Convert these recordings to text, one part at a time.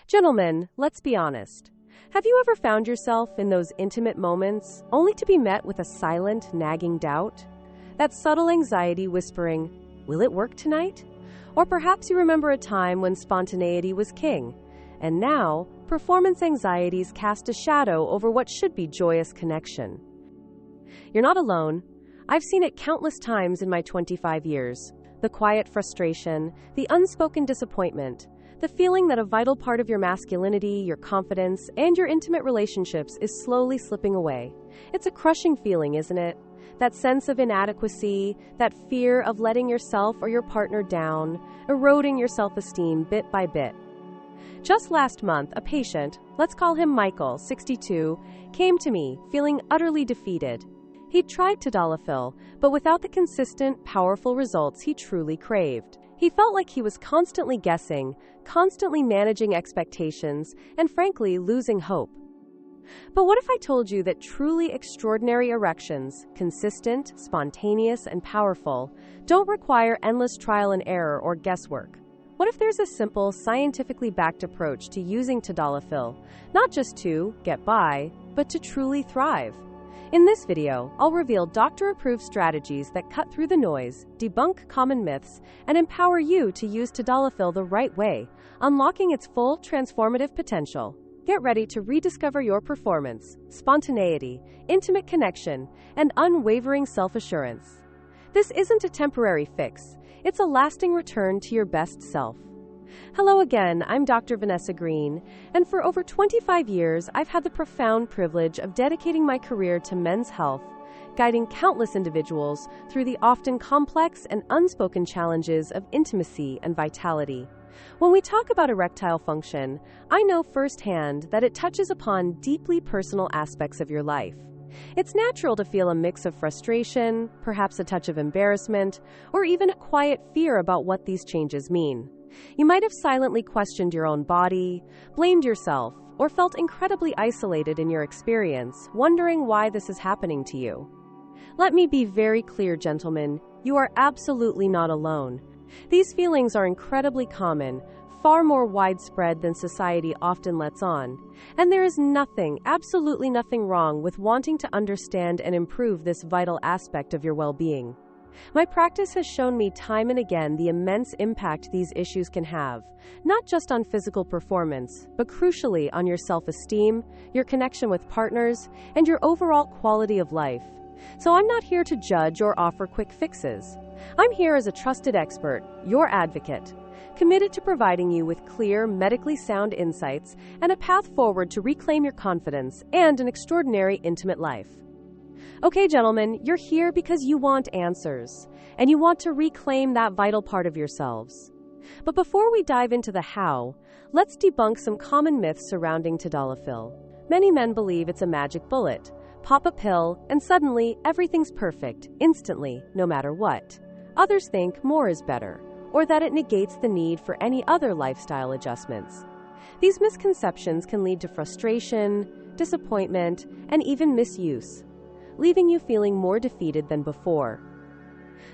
Gentlemen, let's be honest. Have you ever found yourself in those intimate moments only to be met with a silent, nagging doubt? That subtle anxiety whispering, "Will it work tonight?" Or perhaps you remember a time when spontaneity was king, and now performance anxieties cast a shadow over what should be joyous connection. You're not alone. I've seen it countless times in my 25 years. The quiet frustration, the unspoken disappointment, the feeling that a vital part of your masculinity, your confidence, and your intimate relationships is slowly slipping away. It's a crushing feeling, isn't it? That sense of inadequacy, that fear of letting yourself or your partner down, eroding your self-esteem bit by bit. Just last month, a patient, let's call him Michael, 62, came to me feeling utterly defeated. He'd tried Tadalafil, but without the consistent, powerful results he truly craved. He felt like he was constantly guessing, constantly managing expectations, and frankly, losing hope. But what if I told you that truly extraordinary erections, consistent, spontaneous, and powerful, don't require endless trial and error or guesswork? What if there's a simple, scientifically backed approach to using Tadalafil, not just to get by, but to truly thrive? In this video, I'll reveal doctor-approved strategies that cut through the noise, debunk common myths, and empower you to use Tadalafil the right way, unlocking its full transformative potential. Get ready to rediscover your performance, spontaneity, intimate connection, and unwavering self-assurance. This isn't a temporary fix. It's a lasting return to your best self. Hello again, I'm Dr. Vanessa Green, and for over 25 years, I've had the profound privilege of dedicating my career to men's health, guiding countless individuals through the often complex and unspoken challenges of intimacy and vitality. When we talk about erectile function, I know firsthand that it touches upon deeply personal aspects of your life. It's natural to feel a mix of frustration, perhaps a touch of embarrassment, or even a quiet fear about what these changes mean. You might have silently questioned your own body, blamed yourself, or felt incredibly isolated in your experience, wondering why this is happening to you. Let me be very clear, gentlemen, you are absolutely not alone. These feelings are incredibly common, far more widespread than society often lets on, and there is nothing, absolutely nothing wrong with wanting to understand and improve this vital aspect of your well-being. My practice has shown me time and again the immense impact these issues can have, not just on physical performance, but crucially on your self-esteem, your connection with partners, and your overall quality of life. So I'm not here to judge or offer quick fixes. I'm here as a trusted expert, your advocate, committed to providing you with clear, medically sound insights and a path forward to reclaim your confidence and an extraordinary intimate life. Okay, gentlemen, you're here because you want answers, and you want to reclaim that vital part of yourselves. But before we dive into the how, let's debunk some common myths surrounding Tadalafil. Many men believe it's a magic bullet. Pop a pill, and suddenly everything's perfect, instantly, no matter what. Others think more is better, or that it negates the need for any other lifestyle adjustments. These misconceptions can lead to frustration, disappointment, and even misuse, leaving you feeling more defeated than before.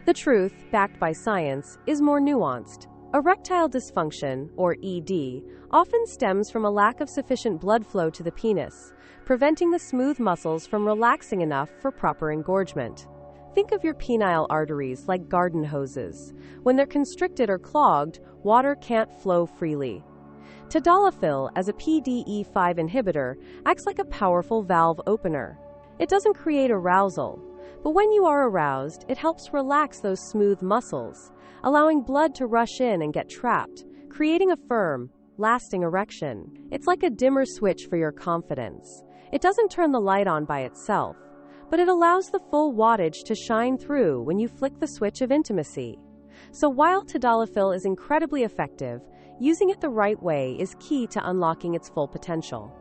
The truth, backed by science, is more nuanced. Erectile dysfunction, or ED, often stems from a lack of sufficient blood flow to the penis, preventing the smooth muscles from relaxing enough for proper engorgement. Think of your penile arteries like garden hoses. When they're constricted or clogged, water can't flow freely. Tadalafil, as a PDE5 inhibitor, acts like a powerful valve opener. It doesn't create arousal, but when you are aroused, it helps relax those smooth muscles, allowing blood to rush in and get trapped, creating a firm, lasting erection. It's like a dimmer switch for your confidence. It doesn't turn the light on by itself, but it allows the full wattage to shine through when you flick the switch of intimacy. So while Tadalafil is incredibly effective, using it the right way is key to unlocking its full potential.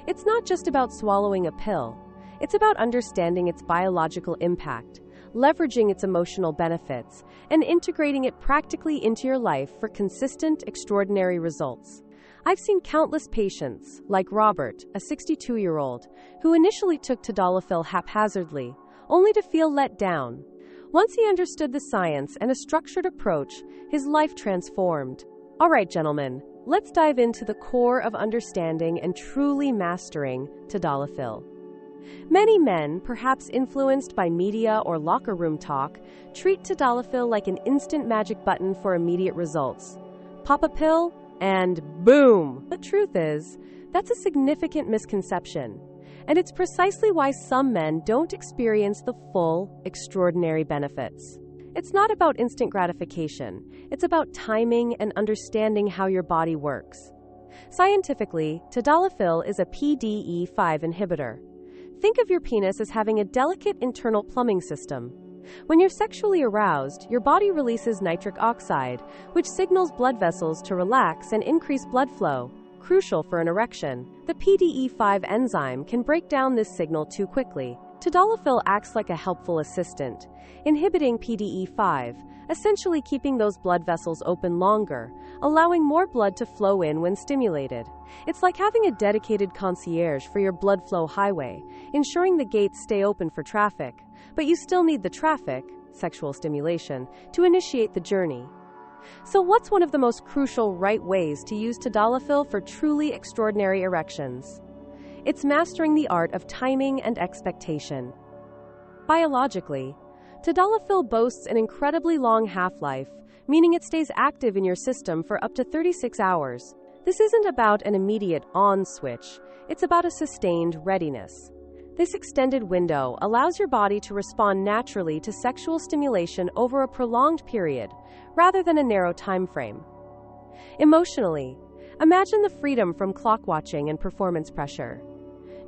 It's not just about swallowing a pill. It's about understanding its biological impact, leveraging its emotional benefits, and integrating it practically into your life for consistent, extraordinary results. I've seen countless patients, like Robert, a 62-year-old, who initially took Tadalafil haphazardly, only to feel let down. Once he understood the science and a structured approach, his life transformed. All right, gentlemen, let's dive into the core of understanding and truly mastering Tadalafil. Many men, perhaps influenced by media or locker room talk, treat Tadalafil like an instant magic button for immediate results. Pop a pill, and boom! The truth is, that's a significant misconception. And it's precisely why some men don't experience the full, extraordinary benefits. It's not about instant gratification. It's about timing and understanding how your body works. Scientifically, Tadalafil is a PDE5 inhibitor. Think of your penis as having a delicate internal plumbing system. When you're sexually aroused, your body releases nitric oxide, which signals blood vessels to relax and increase blood flow, crucial for an erection. The PDE5 enzyme can break down this signal too quickly. Tadalafil acts like a helpful assistant, inhibiting PDE5, essentially keeping those blood vessels open longer, allowing more blood to flow in when stimulated. It's like having a dedicated concierge for your blood flow highway, ensuring the gates stay open for traffic, but you still need the traffic, sexual stimulation, to initiate the journey. So what's one of the most crucial right ways to use Tadalafil for truly extraordinary erections? It's mastering the art of timing and expectation. Biologically, Tadalafil boasts an incredibly long half-life, meaning it stays active in your system for up to 36 hours. This isn't about an immediate on switch, it's about a sustained readiness. This extended window allows your body to respond naturally to sexual stimulation over a prolonged period, rather than a narrow time frame. Emotionally, imagine the freedom from clock watching and performance pressure.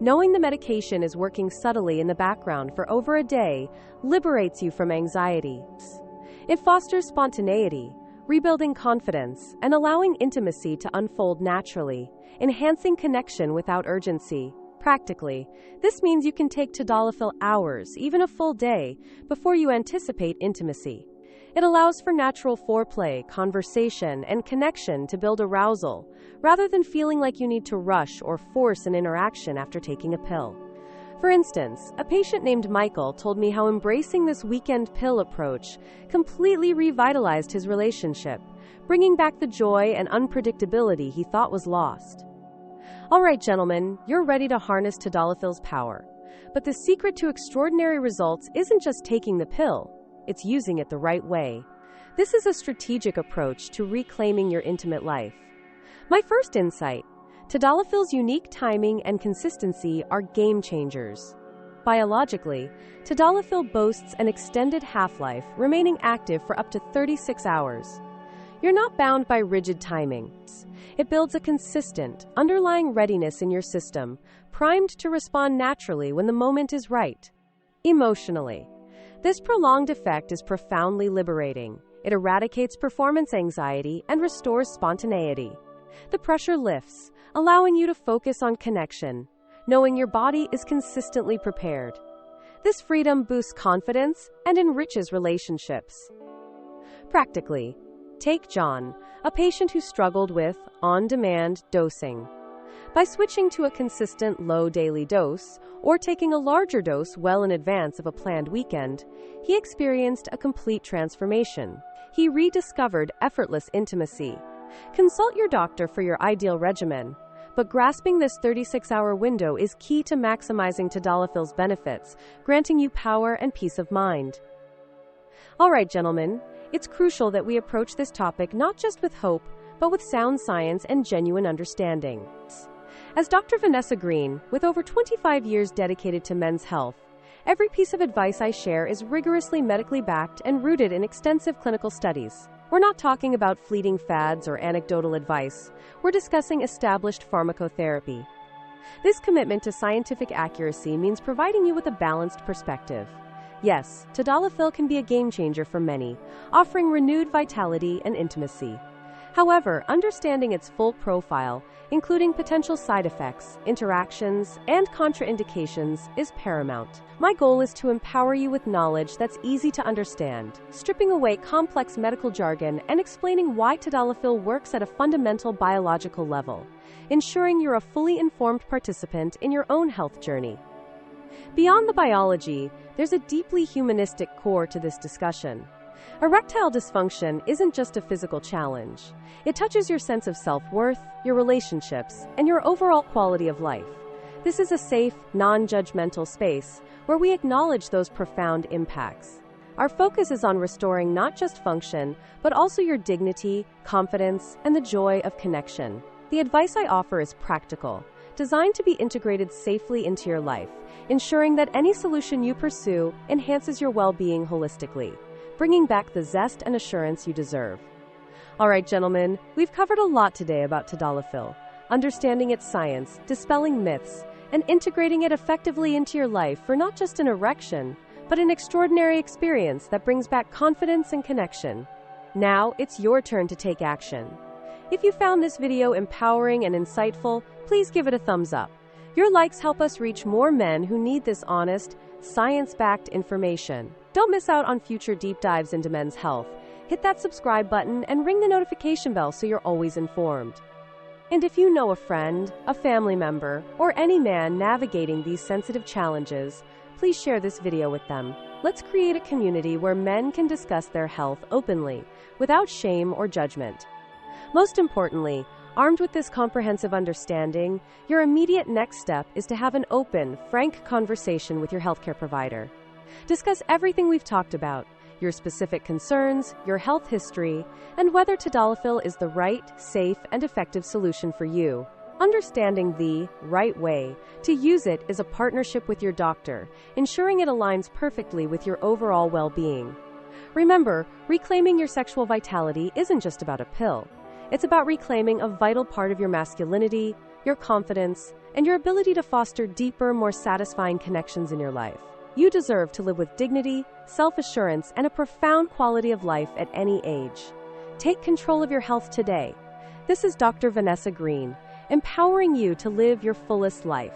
Knowing the medication is working subtly in the background for over a day liberates you from anxiety. It fosters spontaneity, rebuilding confidence, and allowing intimacy to unfold naturally, enhancing connection without urgency. Practically, this means you can take Tadalafil hours, even a full day, before you anticipate intimacy. It allows for natural foreplay, conversation, and connection to build arousal, rather than feeling like you need to rush or force an interaction after taking a pill. For instance, a patient named Michael told me how embracing this weekend pill approach completely revitalized his relationship, bringing back the joy and unpredictability he thought was lost. All right, gentlemen, you're ready to harness Tadalafil's power. But the secret to extraordinary results isn't just taking the pill, it's using it the right way. This is a strategic approach to reclaiming your intimate life. My first insight: Tadalafil's unique timing and consistency are game changers. Biologically, Tadalafil boasts an extended half-life, remaining active for up to 36 hours. You're not bound by rigid timings. It builds a consistent, underlying readiness in your system, primed to respond naturally when the moment is right. Emotionally, this prolonged effect is profoundly liberating. It eradicates performance anxiety and restores spontaneity. The pressure lifts, allowing you to focus on connection, knowing your body is consistently prepared. This freedom boosts confidence and enriches relationships. Practically, take John, a patient who struggled with on-demand dosing. By switching to a consistent low daily dose, or taking a larger dose well in advance of a planned weekend, he experienced a complete transformation. He rediscovered effortless intimacy. Consult your doctor for your ideal regimen, but grasping this 36-hour window is key to maximizing Tadalafil's benefits, granting you power and peace of mind. All right, gentlemen, it's crucial that we approach this topic not just with hope, but with sound science and genuine understanding. As Dr. Vanessa Green, with over 25 years dedicated to men's health, every piece of advice I share is rigorously medically backed and rooted in extensive clinical studies. We're not talking about fleeting fads or anecdotal advice. We're discussing established pharmacotherapy. This commitment to scientific accuracy means providing you with a balanced perspective. Yes, Tadalafil can be a game changer for many, offering renewed vitality and intimacy. However, understanding its full profile, including potential side effects, interactions, and contraindications, is paramount. My goal is to empower you with knowledge that's easy to understand, stripping away complex medical jargon and explaining why Tadalafil works at a fundamental biological level, ensuring you're a fully informed participant in your own health journey. Beyond the biology, there's a deeply humanistic core to this discussion. Erectile dysfunction isn't just a physical challenge. It touches your sense of self-worth, your relationships, and your overall quality of life. This is a safe, non-judgmental space where we acknowledge those profound impacts. Our focus is on restoring not just function, but also your dignity, confidence, and the joy of connection. The advice I offer is practical, designed to be integrated safely into your life, ensuring that any solution you pursue enhances your well-being holistically, bringing back the zest and assurance you deserve. All right, gentlemen, we've covered a lot today about Tadalafil, understanding its science, dispelling myths, and integrating it effectively into your life for not just an erection, but an extraordinary experience that brings back confidence and connection. Now, it's your turn to take action. If you found this video empowering and insightful, please give it a thumbs up. Your likes help us reach more men who need this honest, science-backed information. Don't miss out on future deep dives into men's health. Hit that subscribe button and ring the notification bell so you're always informed. And if you know a friend, a family member, or any man navigating these sensitive challenges, please share this video with them. Let's create a community where men can discuss their health openly, without shame or judgment. Most importantly, armed with this comprehensive understanding, your immediate next step is to have an open, frank conversation with your healthcare provider. Discuss everything we've talked about, your specific concerns, your health history, and whether Tadalafil is the right, safe, and effective solution for you. Understanding the right way to use it is a partnership with your doctor, ensuring it aligns perfectly with your overall well-being. Remember, reclaiming your sexual vitality isn't just about a pill. It's about reclaiming a vital part of your masculinity, your confidence, and your ability to foster deeper, more satisfying connections in your life. You deserve to live with dignity, self-assurance, and a profound quality of life at any age. Take control of your health today. This is Dr. Vanessa Green, empowering you to live your fullest life.